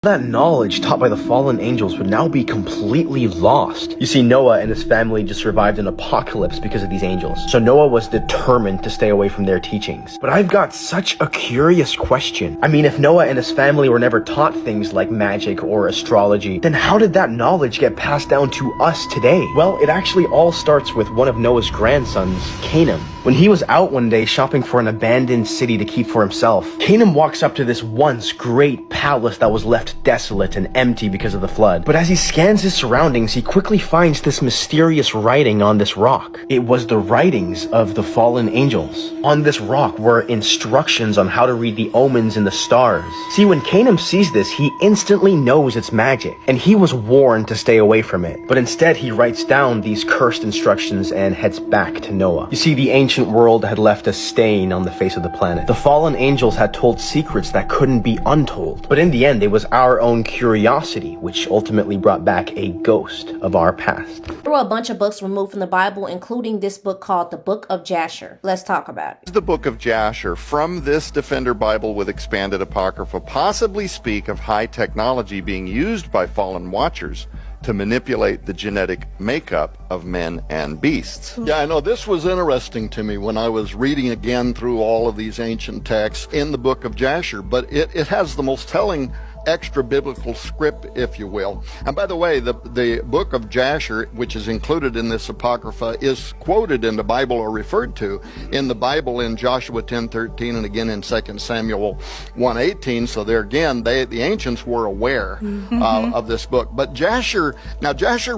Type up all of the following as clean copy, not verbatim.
That knowledge taught by the fallen angels would now be completely lost. You see, Noah and his family just survived an apocalypse because of these angels. So Noah was determined to stay away from their teachings. But I've got such a curious question. I mean, if Noah and his family were never taught things like magic or astrology, then how did that knowledge get passed down to us today? Well, it actually all starts with one of Noah's grandsons, Canaan. When he was out one day shopping for an abandoned city to keep for himself, Canaan walks up to this once great palace that was left desolate and empty because of the flood. But as he scans his surroundings, he quickly finds this mysterious writing on this rock. It was the writings of the fallen angels. On this rock were instructions on how to read the omens in the stars. See, when Canaan sees this, he instantly knows it's magic, and he was warned to stay away from it. But instead, he writes down these cursed instructions and heads back to Noah. You see, the ancient world had left a stain on the face of the planet. The fallen angels had told secrets that couldn't be untold. But in the end, it was our own curiosity which ultimately brought back a ghost of our past. There were a bunch of books removed from the Bible, including this book called the Book of Jasher. Let's talk about it. The Book of Jasher from this Defender Bible with expanded apocrypha possibly speak of high technology being used by fallen watchers to manipulate the genetic makeup of men and beasts. Yeah, I know this was interesting to me when I was reading again through all of these ancient texts in the Book of Jasher, but it has the most telling extra biblical script, if you will. And by the way, the book of Jasher, which is included in this apocrypha, is quoted in the Bible or referred to in the Bible in Joshua 10:13 and again in 2 Samuel 1:18. So there again, the ancients were aware of this book. But Jasher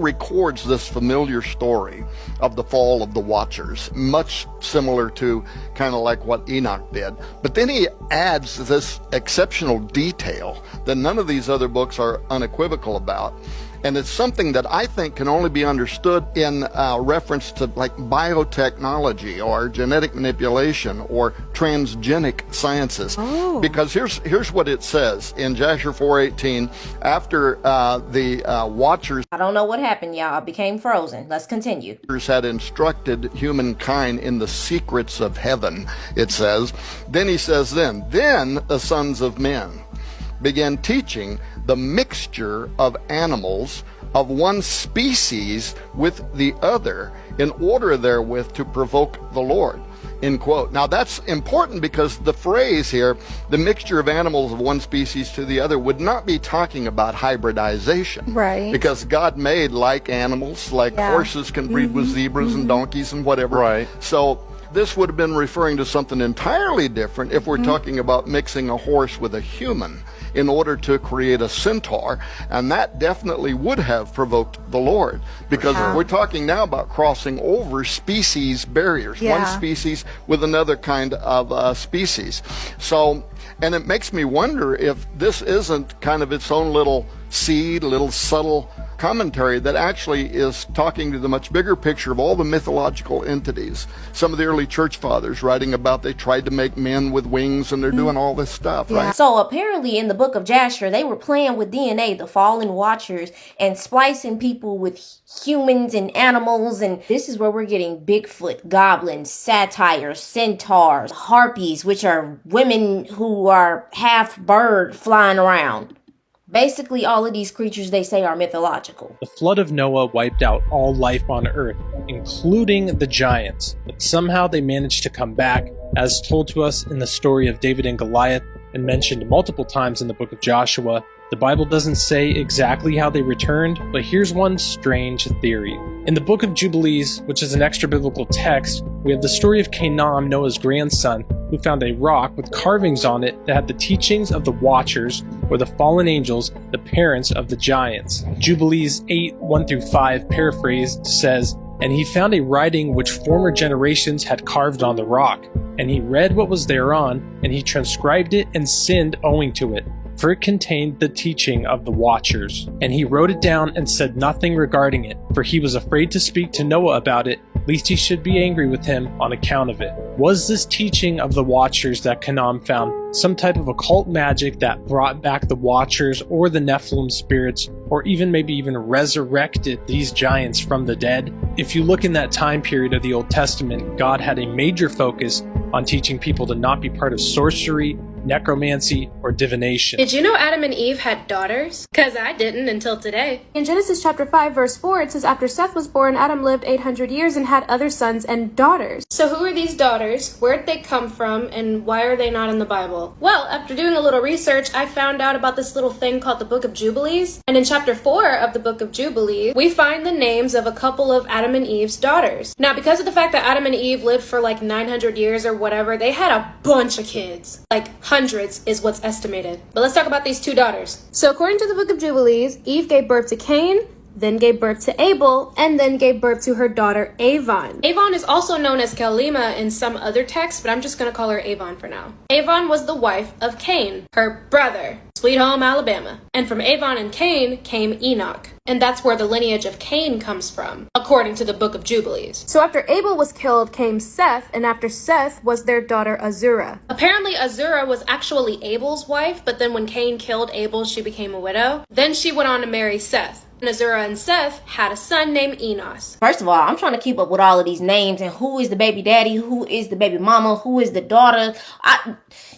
records this familiar story of the fall of the Watchers, much similar to kind of like what Enoch did. But then he adds this exceptional detail that none of these other books are unequivocal about. And it's something that I think can only be understood in reference to like biotechnology or genetic manipulation or transgenic sciences. Oh. Because here's what it says in Jasher 4:18, after the Watchers... I don't know what happened, y'all. I became frozen. Let's continue. ...had instructed humankind in the secrets of heaven, it says. Then he says then the sons of men began teaching the mixture of animals of one species with the other in order therewith to provoke the Lord. End quote. Now that's important because the phrase here, the mixture of animals of one species to the other, would not be talking about hybridization. Right. Because God made like animals, like horses can breed with zebras and donkeys and whatever. Right. So this would have been referring to something entirely different if we're talking about mixing a horse with a human in order to create a centaur, and that definitely would have provoked the Lord, because we're talking now about crossing over species barriers, one species with another kind of species. So, and it makes me wonder if this isn't kind of its own little seed, little subtle commentary that actually is talking to the much bigger picture of all the mythological entities. Some of the early church fathers writing about they tried to make men with wings and they're doing all this stuff, right? So apparently in the Book of Jasher, they were playing with DNA, the fallen watchers, and splicing people with humans and animals. And this is where we're getting Bigfoot, goblins, satyrs, centaurs, harpies, which are women who are half bird flying around. Basically, all of these creatures they say are mythological. The flood of Noah wiped out all life on Earth, including the giants, but somehow they managed to come back, as told to us in the story of David and Goliath and mentioned multiple times in the book of Joshua. The Bible doesn't say exactly how they returned, but here's one strange theory. In the book of Jubilees, which is an extra-biblical text, we have the story of Canaan, Noah's grandson, who found a rock with carvings on it that had the teachings of the Watchers, or the fallen angels, the parents of the giants. Jubilees 8:1-5, paraphrased, says, "And he found a writing which former generations had carved on the rock, and he read what was thereon, and he transcribed it and sinned owing to it. For it contained the teaching of the Watchers. And he wrote it down and said nothing regarding it, for he was afraid to speak to Noah about it, lest he should be angry with him on account of it." Was this teaching of the Watchers that Canaan found some type of occult magic that brought back the Watchers or the Nephilim spirits, or maybe even resurrected these giants from the dead? If you look in that time period of the Old Testament, God had a major focus on teaching people to not be part of sorcery, necromancy, or divination. Did you know Adam and Eve had daughters? Cause I didn't until today. In Genesis chapter 5 verse 4, it says, after Seth was born, Adam lived 800 years and had other sons and daughters. So who are these daughters? Where'd they come from? And why are they not in the Bible? Well, after doing a little research, I found out about this little thing called the Book of Jubilees. And in chapter 4 of the Book of Jubilees, we find the names of a couple of Adam and Eve's daughters. Now, because of the fact that Adam and Eve lived for like 900 years or whatever, they had a bunch of kids. Like hundreds is what's estimated. But let's talk about these two daughters. So according to the Book of Jubilees, Eve gave birth to Cain, then gave birth to Abel, and then gave birth to her daughter Avon. Avon is also known as Kelima in some other texts, but I'm just going to call her Avon for now. Avon was the wife of Cain, her brother. Sweet home Alabama. And from Avon and Cain came Enoch. And that's where the lineage of Cain comes from, according to the Book of Jubilees. So after Abel was killed came Seth, and after Seth was their daughter Azura. Apparently Azura was actually Abel's wife, but then when Cain killed Abel, she became a widow. Then she went on to marry Seth. And Azura and Seth had a son named Enos. First of all, I'm trying to keep up with all of these names and who is the baby daddy, who is the baby mama, who is the daughter.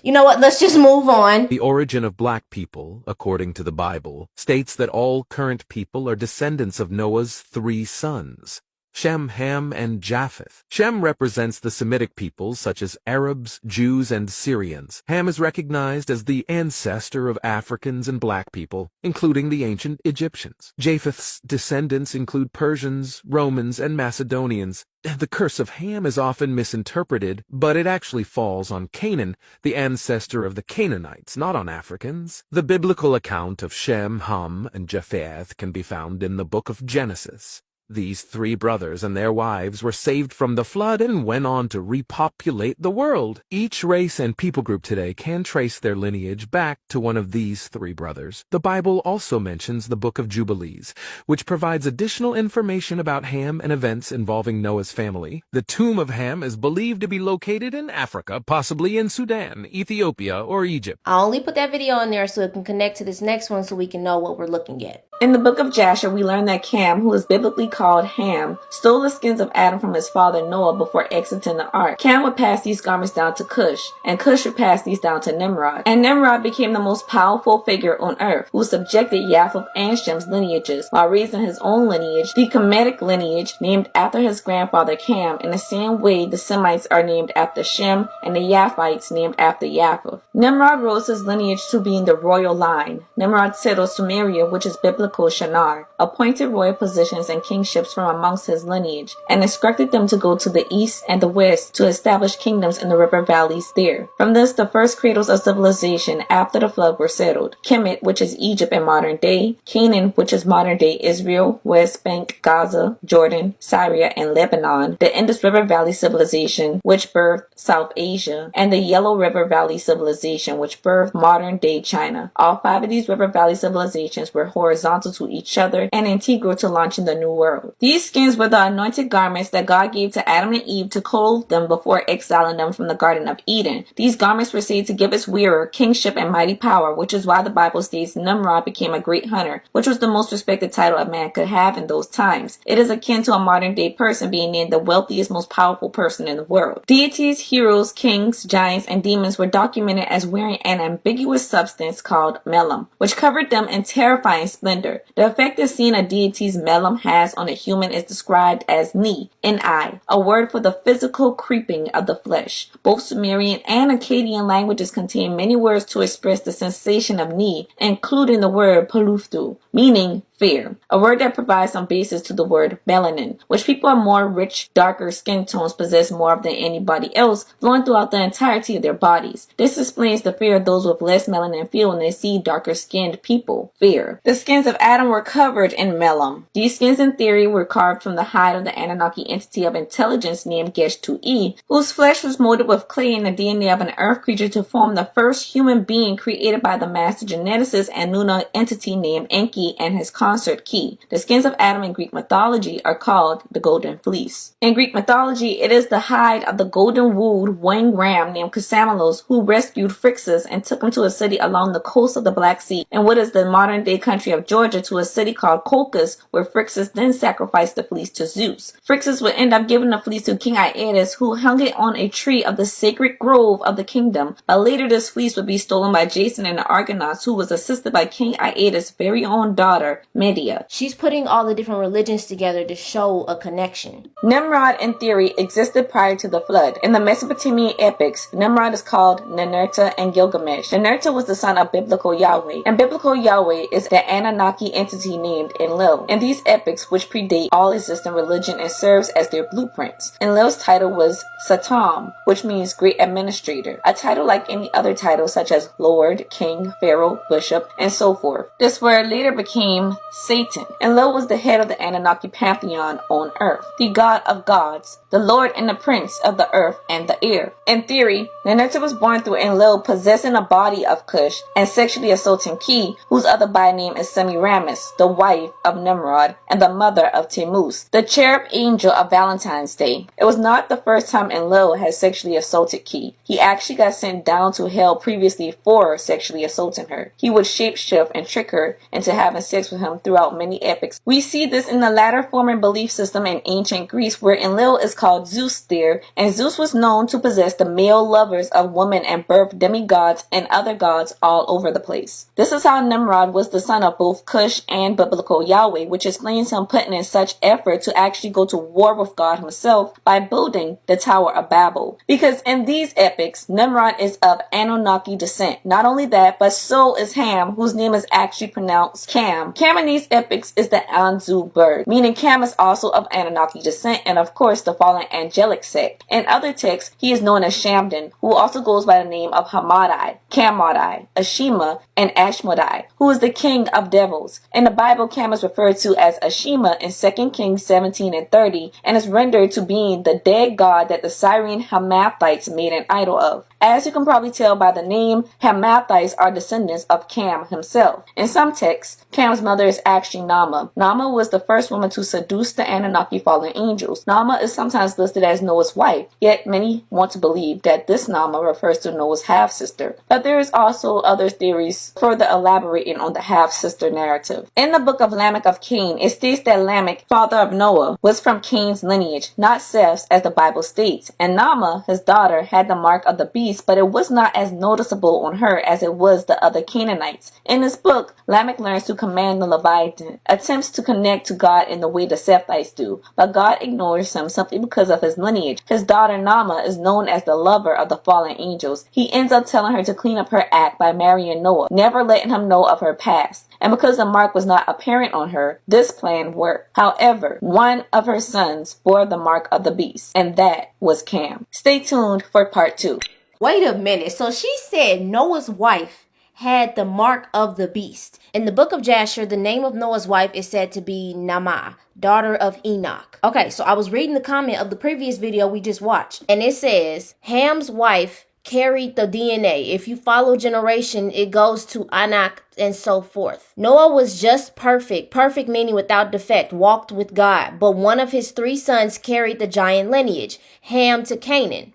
You know what? Let's just move on. The origin of black people, according to the Bible, states that all current people are descendants of Noah's 3 sons, Shem, Ham, and Japheth. Shem represents the Semitic peoples such as Arabs, Jews, and Syrians. Ham is recognized as the ancestor of Africans and black people, including the ancient Egyptians. Japheth's descendants include Persians, Romans, and Macedonians. The curse of Ham is often misinterpreted, but it actually falls on Canaan, the ancestor of the Canaanites, not on Africans. The biblical account of Shem, Ham, and Japheth can be found in the book of Genesis. These 3 brothers and their wives were saved from the flood and went on to repopulate the world. Each race and people group today can trace their lineage back to one of these 3 brothers. The Bible also mentions the Book of Jubilees, which provides additional information about Ham and events involving Noah's family. The tomb of Ham is believed to be located in Africa, possibly in Sudan, Ethiopia, or Egypt. I only put that video in there so it can connect to this next one so we can know what we're looking at. In the book of Jasher, we learn that Cam, who is biblically called Ham, stole the skins of Adam from his father Noah before exiting the ark. Cam would pass these garments down to Cush, and Cush would pass these down to Nimrod. And Nimrod became the most powerful figure on earth, who subjected Japheth and Shem's lineages, while raising his own lineage, the Kemetic lineage, named after his grandfather Cam, in the same way the Semites are named after Shem, and the Japhites named after Japheth. Nimrod rose his lineage to being the royal line. Nimrod settled Sumeria, which is biblical Shinar, appointed royal positions and kingships from amongst his lineage, and instructed them to go to the east and the west to establish kingdoms in the river valleys there. From this, the first cradles of civilization after the flood were settled. Kemet, which is Egypt in modern day, Canaan, which is modern day Israel, West Bank, Gaza, Jordan, Syria, and Lebanon, the Indus River Valley civilization, which birthed South Asia, and the Yellow River Valley civilization, which birthed modern day China. All 5 of these river valley civilizations were horizontal to each other and integral to launching the new world. These skins were the anointed garments that God gave to Adam and Eve to clothe them before exiling them from the Garden of Eden. These garments were said to give its wearer kingship and mighty power, which is why the Bible states Nimrod became a great hunter, which was the most respected title a man could have in those times. It is akin to a modern day person being named the wealthiest, most powerful person in the world. Deities, heroes, kings, giants, and demons were documented as wearing an ambiguous substance called melem, which covered them in terrifying splendor. The effect of seeing a deity's melem has on a human is described as ni, N-I, a word for the physical creeping of the flesh. Both Sumerian and Akkadian languages contain many words to express the sensation of ni, including the word paluftu, meaning fear, a word that provides some basis to the word melanin, which people of more rich, darker skin tones possess more of than anybody else, flowing throughout the entirety of their bodies. This explains the fear those with less melanin feel when they see darker skinned people. Fear. The skins of Adam were covered in melem. These skins in theory were carved from the hide of the Anunnaki entity of intelligence named Gesh-2-E, whose flesh was molded with clay and the DNA of an earth creature to form the first human being created by the master geneticist and lunar entity named Enki and his concert key. The skins of Adam in Greek mythology are called the golden fleece. In Greek mythology, it is the hide of the golden-wooled winged ram named Chrysamelos who rescued Phrixus and took him to a city along the coast of the Black Sea in what is the modern-day country of Georgia, to a city called Colchis, where Phrixus then sacrificed the fleece to Zeus. Phrixus would end up giving the fleece to King Aeetes, who hung it on a tree of the sacred grove of the kingdom, but later this fleece would be stolen by Jason and the Argonauts, who was assisted by King Aeetes' very own daughter, Medea. She's putting all the different religions together to show a connection. Nimrod, in theory, existed prior to the flood. In the Mesopotamian epics, Nimrod is called Ninurta and Gilgamesh. Ninurta was the son of biblical Yahweh, and biblical Yahweh is the Anunnaki entity named Enlil. In these epics, which predate all existing religion and serves as their blueprints, Enlil's title was Satam, which means great administrator, a title like any other title such as Lord, King, Pharaoh, Bishop, and so forth. This word later became Satan. Enlil was the head of the Anunnaki pantheon on earth, the god of gods, the lord and the prince of the earth and the air. In theory, Ninurta was born through Enlil possessing a body of Cush and sexually assaulting Ki, whose other by name is Semiramis, the wife of Nimrod and the mother of Tammuz, the cherub angel of Valentine's Day. It was not the first time Enlil had sexually assaulted Ki. He actually got sent down to hell previously for sexually assaulting her. He would shapeshift and trick her into having sex with him throughout many epics. We see this in the latter form and belief system in ancient Greece, where Enlil is called Zeus there, and Zeus was known to possess the male lovers of women and birth demigods and other gods all over the place. This is how Nimrod was the son of both Cush and biblical Yahweh, which explains him putting in such effort to actually go to war with God himself by building the Tower of Babel. Because in these epics, Nimrod is of Anunnaki descent. Not only that, but so is Ham, whose name is actually pronounced Cam. Cam in these epics is the Anzu bird, meaning Cam is also of Anunnaki descent and of course the fallen angelic sect. In other texts, he is known as Shamdon, who also goes by the name of Hamadai, Kamadai, Ashima, and Ashmodai, who is the king of devils. In the Bible, Cam is referred to as Ashima in 2 Kings 17 and 30, and is rendered to being the dead god that the Syrian Hamathites made an idol of. As you can probably tell by the name, Hamathites are descendants of Cam himself. In some texts, Cam's mother is actually Nama. Nama was the first woman to seduce the Anunnaki fallen angels. Nama is sometimes listed as Noah's wife, yet many want to believe that this Nama refers to Noah's half-sister. But there is also other theories further elaborating on the half-sister narrative. In the book of Lamech of Cain, it states that Lamech, father of Noah, was from Cain's lineage, not Seth's as the Bible states, and Nama, his daughter, had the mark of the beast, but it was not as noticeable on her as it was the other Canaanites. In this book, Lamech learns to command the Leviathan, attempts to connect to God in the way the Sethites do, but God ignores him simply because of his lineage. His daughter Nama is known as the lover of the fallen angels. He ends up telling her to clean up her act by marrying Noah, never letting him know of her past. And because the mark was not apparent on her, this plan worked. However, one of her sons bore the mark of the beast, and that was Cam. Stay tuned for part 2. Wait a minute. So she said Noah's wife had the mark of the beast. In the book of Jasher, the name of Noah's wife is said to be Naamah, daughter of Enoch. Okay, so I was reading the comment of the previous video we just watched, and it says Ham's wife carried the DNA. If you follow generation, it goes to Anak and so forth. Noah was just perfect meaning without defect, walked with God, but one of his 3 sons carried the giant lineage, Ham to Canaan.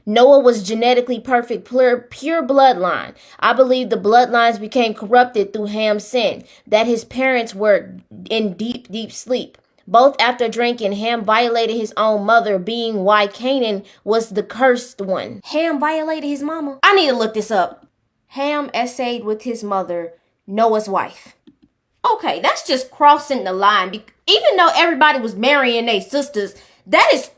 Noah was genetically perfect, pure bloodline. I believe the bloodlines became corrupted through Ham's sin, that his parents were in deep sleep. Both after drinking, Ham violated his own mother, being why Canaan was the cursed one. Ham violated his mama? I need to look this up. Ham essayed with his mother, Noah's wife. Okay, that's just crossing the line. Even though everybody was marrying their sisters, that is...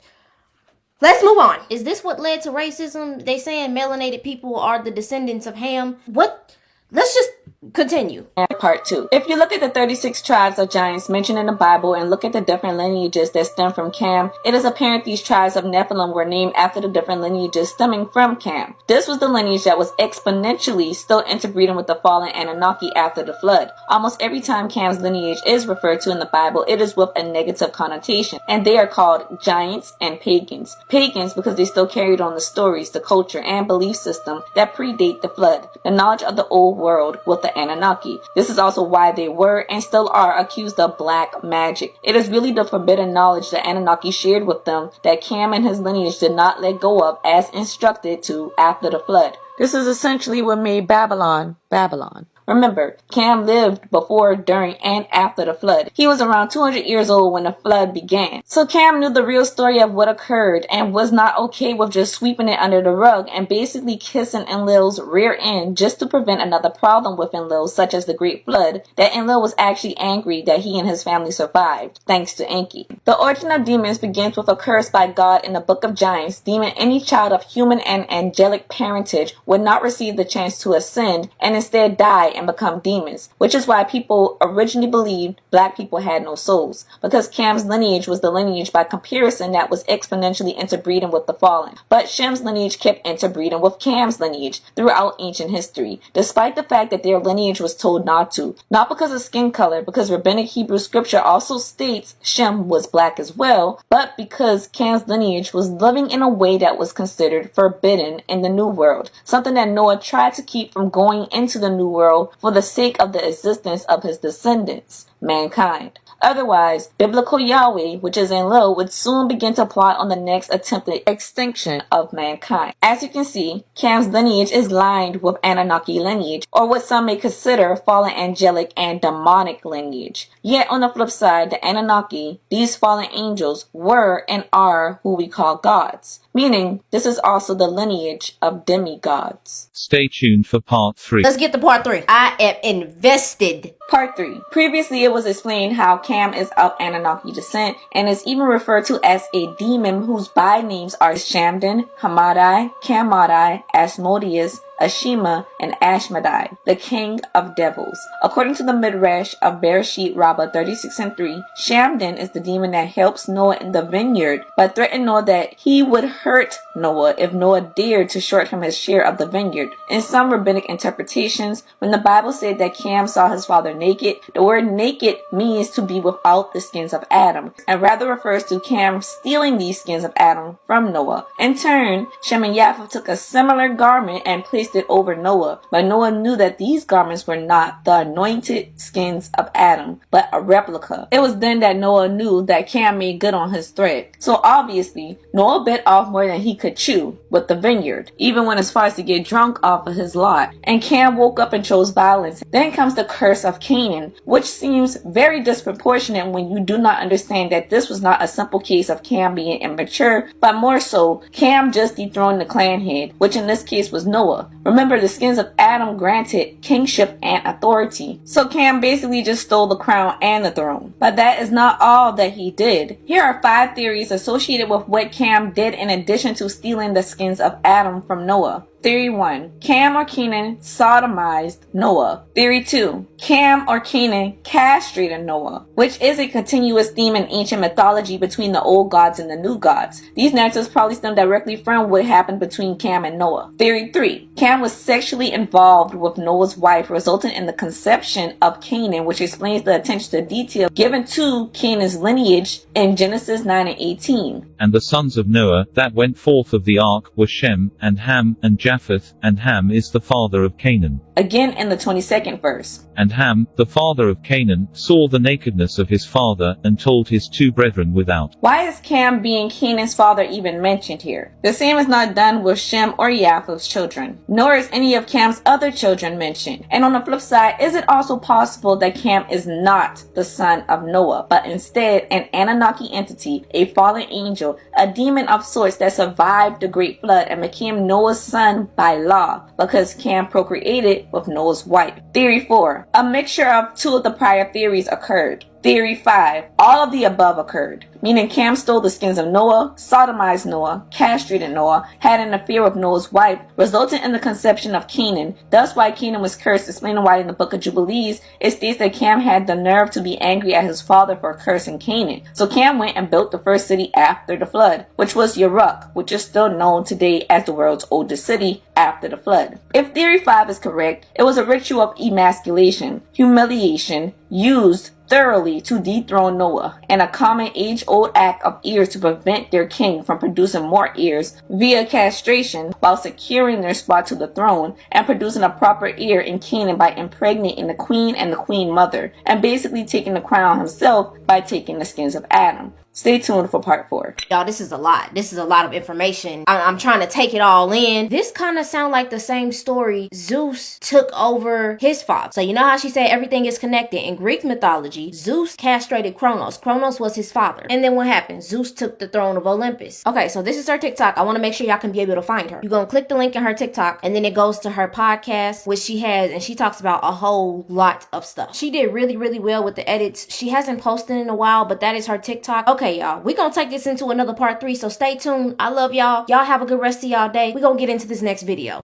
Let's move on. Is this what led to racism? They saying melanated people are the descendants of Ham? What? Let's just continue. Part 2. If you look at the 36 tribes of giants mentioned in the Bible and look at the different lineages that stem from Cam, it is apparent these tribes of Nephilim were named after the different lineages stemming from Cam. This was the lineage that was exponentially still interbreeding with the fallen Anunnaki after the flood. Almost every time Cam's lineage is referred to in the Bible, it is with a negative connotation, and they are called giants and pagans. Pagans because they still carried on the stories, the culture, and belief system that predate the flood. The knowledge of the old world with the Anunnaki. This is also why they were and still are accused of black magic. It is really the forbidden knowledge the Anunnaki shared with them that Cam and his lineage did not let go of as instructed to after the flood. This is essentially what made Babylon, Babylon. Remember, Cam lived before, during, and after the flood. He was around 200 years old when the flood began. So Cam knew the real story of what occurred and was not okay with just sweeping it under the rug and basically kissing Enlil's rear end just to prevent another problem with Enlil, such as the Great Flood, that Enlil was actually angry that he and his family survived, thanks to Enki. The origin of demons begins with a curse by God in the Book of Giants, deeming any child of human and angelic parentage would not receive the chance to ascend and instead die and become demons, which is why people originally believed black people had no souls, because Cam's lineage was the lineage by comparison that was exponentially interbreeding with the fallen. But Shem's lineage kept interbreeding with Cam's lineage throughout ancient history, despite the fact that their lineage was told not to. Not because of skin color, because rabbinic Hebrew scripture also states Shem was black as well, but because Cam's lineage was living in a way that was considered forbidden in the New World, something that Noah tried to keep from going into the New World for the sake of the existence of his descendants, mankind. Otherwise, biblical Yahweh, which is Enlil, would soon begin to plot on the next attempted extinction of mankind. As you can see, Cam's lineage is lined with Anunnaki lineage, or what some may consider fallen angelic and demonic lineage. Yet on the flip side, the Anunnaki, these fallen angels, were and are who we call gods, meaning this is also the lineage of demigods. Stay tuned for part 3. Let's get to part 3. I am invested. Part 3. Previously, it was explained how Cam is of Anunnaki descent and is even referred to as a demon whose by names are Shamden, Hamadai, Kamadai, Asmodeus, Ashima, and Ashmedai, the king of devils. According to the Midrash of Bereshit Rabbah 36:3, Shamden is the demon that helps Noah in the vineyard, but threatened Noah that he would hurt Noah if Noah dared to short him his share of the vineyard. In some rabbinic interpretations, when the Bible said that Cam saw his father naked, the word naked means to be without the skins of Adam, and rather refers to Cam stealing these skins of Adam from Noah. In turn, Shem and Japheth took a similar garment and placed it over Noah, but Noah knew that these garments were not the anointed skins of Adam, but a replica. It was then that Noah knew that Cam made good on his threat. So obviously, Noah bit off more than he could chew with the vineyard, even went as far as to get drunk off of his lot, and Cam woke up and chose violence. Then comes the curse of Canaan, which seems very disproportionate when you do not understand that this was not a simple case of Cam being immature, but more so, Cam just dethroned the clan head, which in this case was Noah. Remember, the skins of Adam granted kingship and authority. So Cam basically just stole the crown and the throne. But that is not all that he did. Here are 5 theories associated with what Cam did in addition to stealing the skins of Adam from Noah. Theory 1. Cam or Canaan sodomized Noah. Theory 2. Cam or Canaan castrated Noah, which is a continuous theme in ancient mythology between the old gods and the new gods. These narratives probably stem directly from what happened between Cam and Noah. Theory 3. Cam was sexually involved with Noah's wife, resulting in the conception of Canaan, which explains the attention to detail given to Canaan's lineage in Genesis 9 and 18. And the sons of Noah that went forth of the ark were Shem, and Ham, and Japheth, and Ham is the father of Canaan. Again in the 22nd verse. And Ham, the father of Canaan, saw the nakedness of his father, and told his 2 brethren without. Why is Cam being Canaan's father even mentioned here? The same is not done with Shem or Japheth's children, nor is any of Cam's other children mentioned. And on the flip side, is it also possible that Cam is not the son of Noah, but instead an Anunnaki entity, a fallen angel, a demon of sorts that survived the Great Flood and became Noah's son by law, because Cam procreated with Noah's wife? Theory 4. A mixture of 2 of the prior theories occurred. Theory 5. All of the above occurred, meaning Cam stole the skins of Noah, sodomized Noah, castrated Noah, had an affair with Noah's wife, resulting in the conception of Canaan. Thus why Canaan was cursed, explaining why in the Book of Jubilees it states that Cam had the nerve to be angry at his father for cursing Canaan. So Cam went and built the first city after the flood, which was Uruk, which is still known today as the world's oldest city after the flood. If Theory 5 is correct, it was a ritual of emasculation, humiliation, used thoroughly to dethrone Noah, and a common age-old act of heirs to prevent their king from producing more heirs via castration while securing their spot to the throne and producing a proper heir in Canaan by impregnating the queen and the queen mother, and basically taking the crown himself by taking the skins of Adam. Stay tuned for part 4. Y'all, this is a lot. This is a lot of information. I'm trying to take it all in. This kind of sound like the same story Zeus took over his father. So you know how she said everything is connected? In Greek mythology, Zeus castrated Kronos. Kronos was his father. And then what happened? Zeus took the throne of Olympus. Okay, so this is her TikTok. I want to make sure y'all can be able to find her. You're going to click the link in her TikTok, and then it goes to her podcast, which she has, and she talks about a whole lot of stuff. She did really, really well with the edits. She hasn't posted in a while, but that is her TikTok. Okay, y'all, we're gonna take this into another part 3, so stay tuned. I love y'all. Y'all have a good rest of y'all day. We're gonna get into this next video.